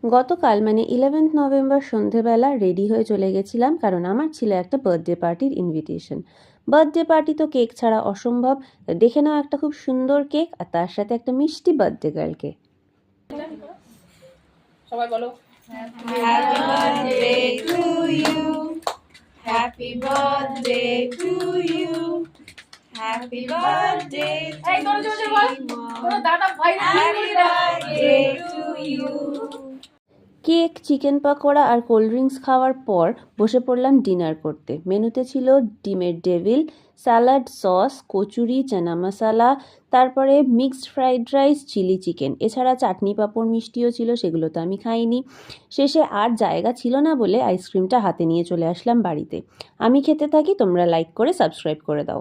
গতকাল মানে 11th November সন্ধেবেলা রেডি হয়ে চলে গেছিলাম, কারণ আমার ছিল একটা বার্থডে পার্টির ইনভিটেশন। বার্থডে পার্টি তো কেক ছাড়া অসম্ভব। দেখে নাও একটা খুব সুন্দর কেক আর তার সাথে একটা মিষ্টি বার্থডে গার্লকে। সবাই বলো Happy birthday to you. Happy birthday to you. Happy birthday to এই তোর জোরে বল তোর দাদা ভাই Happy birthday to you. Cake, chicken pakora আর কোল্ড ড্রিঙ্কস খাওয়ার পর বসে পড়লাম ডিনার করতে। মেনুতে ছিল ডিমের devil, salad, sauce, kachori, chana masala, তারপরে mixed fried rice, chilli chicken, এছাড়া চাটনি পাঁপড় মিষ্টিও ছিল, সেগুলো তো আমি খাইনি। শেষে আর জায়গা ছিল না বলে আইসক্রিমটা হাতে নিয়ে চলে আসলাম বাড়িতে। আমি খেতে থাকি, তোমরা লাইক করে সাবস্ক্রাইব করে দাও।